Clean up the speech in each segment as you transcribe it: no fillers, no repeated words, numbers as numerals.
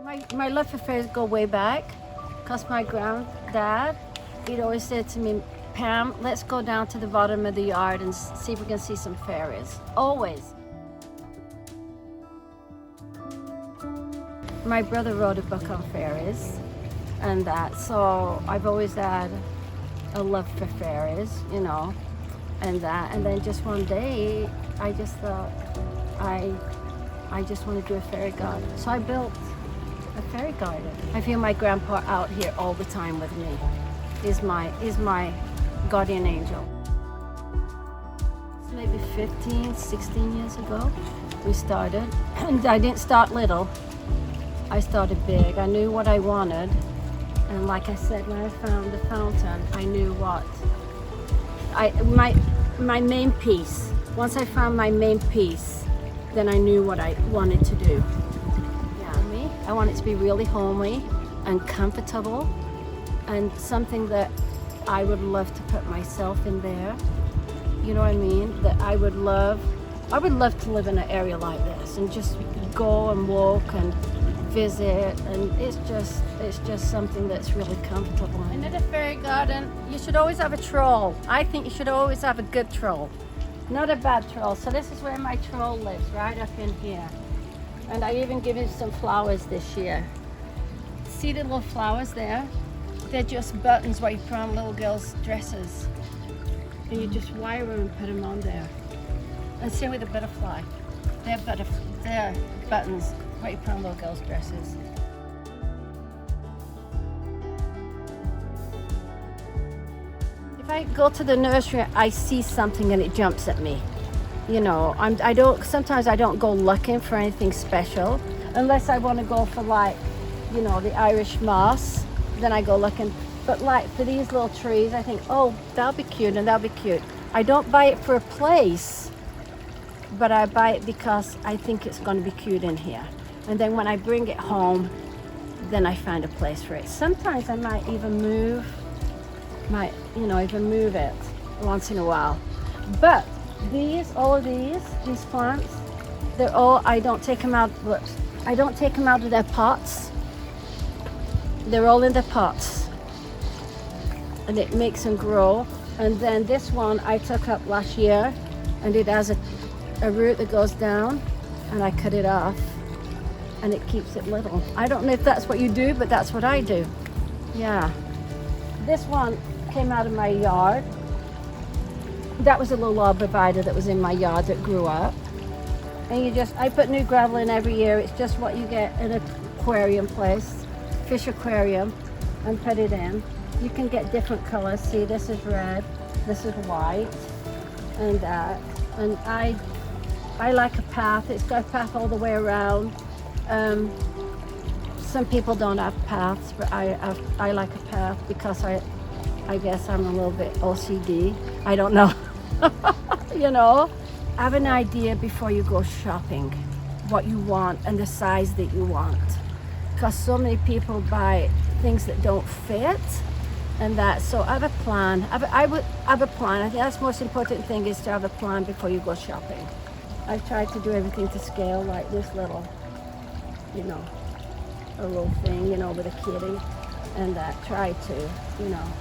My love for fairies go way back, because my granddad, he'd always said to me, Pam, let's go down to the bottom of the yard and see if we can see some fairies. Always. My brother wrote a book on fairies and that, so I've always had a love for fairies, you know, and that. And then just one day, I just thought, I just want to do a fairy garden. So I built a fairy garden. I feel my grandpa out here all the time with me. He's my guardian angel. It's maybe 15, 16 years ago we started. And I didn't start little. I started big. I knew what I wanted. And like I said, when I found the fountain, I knew what my main piece. Once I found my main piece, then I knew what I wanted to do. I want it to be really homey and comfortable, and something that I would love to put myself in there. You know what I mean? That I would love to live in an area like this and just go and walk and visit, and it's just something that's really comfortable. And in a fairy garden, you should always have a troll. I think you should always have a good troll, not a bad troll. So this is where my troll lives, right up in here. And I even give him some flowers this year. See the little flowers there? They're just buttons what you put on little girls' dresses. And you just wire them and put them on there. And same with the butterfly. They're buttons what you put on little girls' dresses. If I go to the nursery, I see something and it jumps at me. You know, sometimes I don't go looking for anything special, unless I want to go for, like, you know, the Irish moss, then I go looking. But like for these little trees, I think, oh, that'll be cute and that'll be cute. I don't buy it for a place, but I buy it because I think it's going to be cute in here. And then when I bring it home, then I find a place for it. Sometimes I might even move it once in a while. But all of these plants, they're all, I don't take them out of their pots. They're all in their pots. And it makes them grow. And then this one I took up last year, and it has a root that goes down, and I cut it off, and it keeps it little. I don't know if that's what you do, but that's what I do. Yeah. This one came out of my yard. That was a little arborvitae that was in my yard that grew up. And I put new gravel in every year. It's just what you get in an aquarium place, fish aquarium, and put it in. You can get different colors. See, this is red, this is white, and that. And I like a path. It's got a path all the way around. Some people don't have paths, but I like a path because I guess I'm a little bit OCD. I don't know. You know, have an idea before you go shopping, what you want and the size that you want. Because so many people buy things that don't fit, and that. So have a plan. I would have a plan. I think that's the most important thing, is to have a plan before you go shopping. I've tried to do everything to scale, like this little, you know, a little thing, you know, with a kitty, and that. Try to, you know.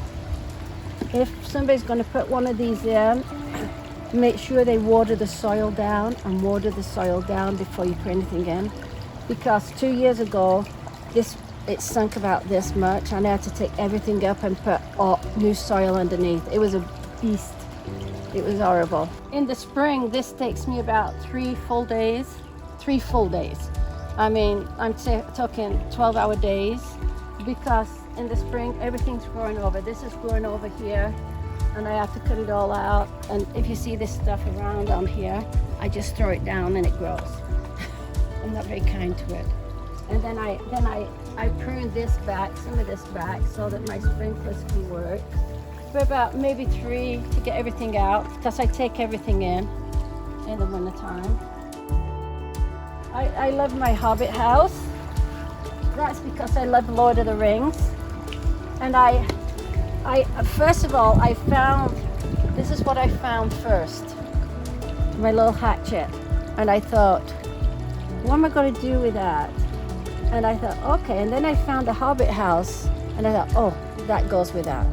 If somebody's going to put one of these in, make sure they water the soil down before you put anything in. Because 2 years ago, it sunk about this much, and I had to take everything up and put new soil underneath. It was a beast. It was horrible. In the spring, this takes me about 3 full days. I mean, I'm talking 12-hour days, because in the spring, everything's growing over. This is growing over here, and I have to cut it all out. And if you see this stuff around on here, I just throw it down and it grows. I'm not very kind to it. And then I prune this back, some of this back, so that my sprinklers can work. For about maybe 3 to get everything out, because I take everything in the wintertime. I love my Hobbit house. That's because I love Lord of the Rings. And I first of all, this is what I found first, my little hatchet. And I thought, what am I going to do with that? And I thought, okay. And then I found the Hobbit house, and I thought, oh, that goes with that.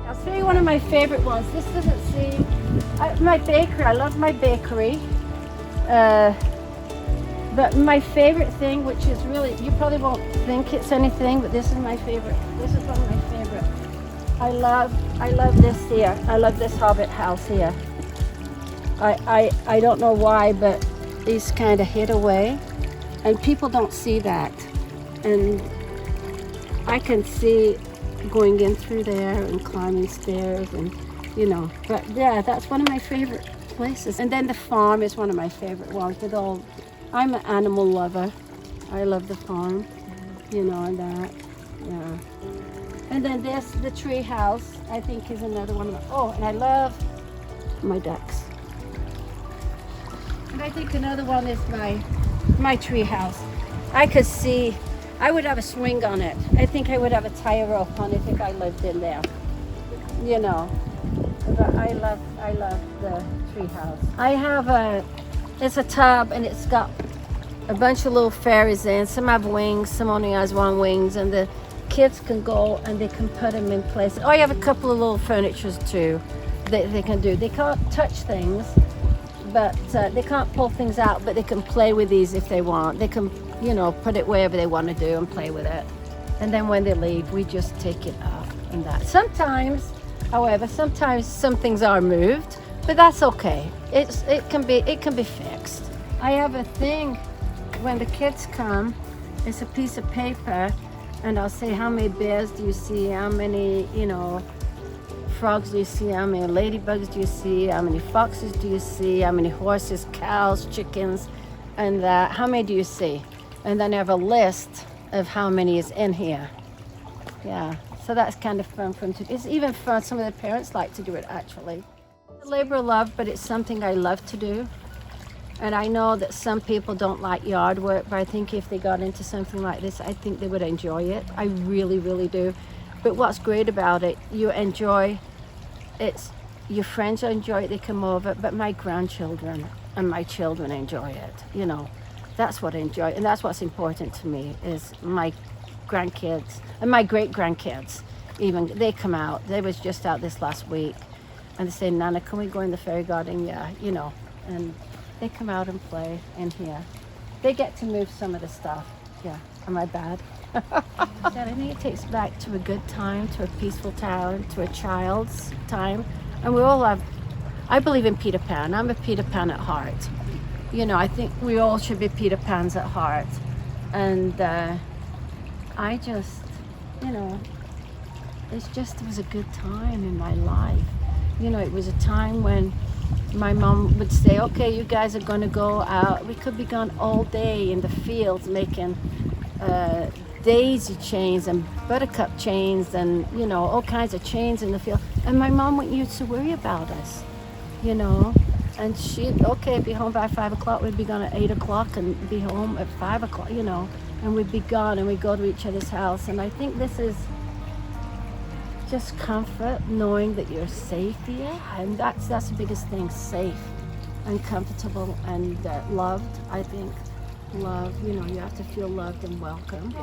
I'll show you one of my favorite ones. This doesn't seem, my bakery, I love my bakery. But my favorite thing, which is really, you probably won't think it's anything, but this is my favorite. This is one of my favorite. I love this here. I love this Hobbit house here. I don't know why, but it's kind of hid away, and people don't see that. And I can see going in through there and climbing stairs, and you know. But yeah, that's one of my favorite places. And then the farm is one of my favorite ones. With all, I'm an animal lover. I love the farm, you know, and that. Yeah. And then this, the tree house, I think is another one of my, oh, and I love my ducks. And I think another one is my tree house. I could see, I would have a swing on it. I think I would have a tire rope on it if I lived in there, you know. But I love the tree house. I have it's a tub, and it's got a bunch of little fairies in. Some have wings, some only has one wings, and the kids can go and they can put them in place. Oh, I have a couple of little furnitures too that they can do. They can't touch things, but they can't pull things out, but they can play with these if they want. They can, you know, put it wherever they want to do and play with it. And then when they leave, we just take it off and that. Sometimes, however, sometimes some things are moved, but that's okay. It can be fixed. I have a thing when the kids come. It's a piece of paper, and I'll say, how many bears do you see? How many, you know, frogs do you see? How many ladybugs do you see? How many foxes do you see? How many horses, cows, chickens, and how many do you see? And then I have a list of how many is in here. Yeah, so that's kind of fun for them to do. It's even fun. Some of the parents like to do it, actually. It's a labor of love, but it's something I love to do. And I know that some people don't like yard work, but I think if they got into something like this, I think they would enjoy it. I really, really do. But what's great about it, you enjoy it. Your friends enjoy it, they come over, but my grandchildren and my children enjoy it. You know, that's what I enjoy. And that's what's important to me, is my grandkids and my great-grandkids. Even, they come out. They was just out this last week. And they say, Nana, can we go in the fairy garden? Yeah, you know. And they come out and play in here. They get to move some of the stuff. Yeah, am I bad? I think it takes back to a good time, to a peaceful time, to a child's time. And we all have, I believe in Peter Pan. I'm a Peter Pan at heart. You know, I think we all should be Peter Pans at heart. And I just, you know, it was a good time in my life. You know, it was a time when my mom would say, okay, you guys are going to go out. We could be gone all day in the fields making daisy chains and buttercup chains and, you know, all kinds of chains in the field. And my mom wouldn't used to worry about us, you know. And she'd, okay, be home by 5 o'clock. We'd be gone at 8 o'clock and be home at 5 o'clock, you know. And we'd be gone and we'd go to each other's house. And I think this is just comfort, knowing that you're safe here. And that's the biggest thing, safe and comfortable and loved, I think. Love, you know, you have to feel loved and welcome.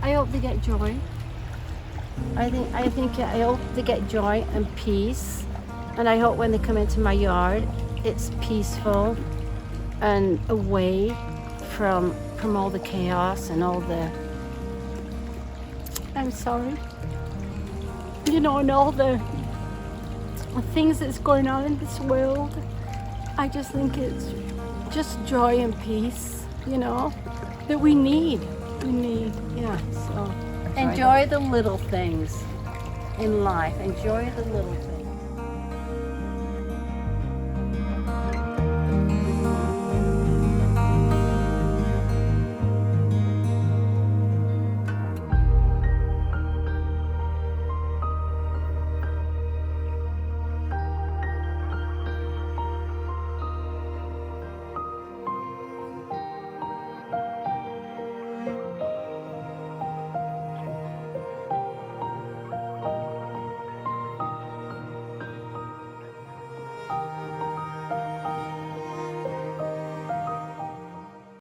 I hope they get joy. I hope they get joy and peace. And I hope when they come into my yard, it's peaceful and away from all the chaos and all the, I'm sorry, you know, and all the things that's going on in this world. I just think it's just joy and peace, you know, that we need, yeah. So enjoy the little things in life. Enjoy the little things.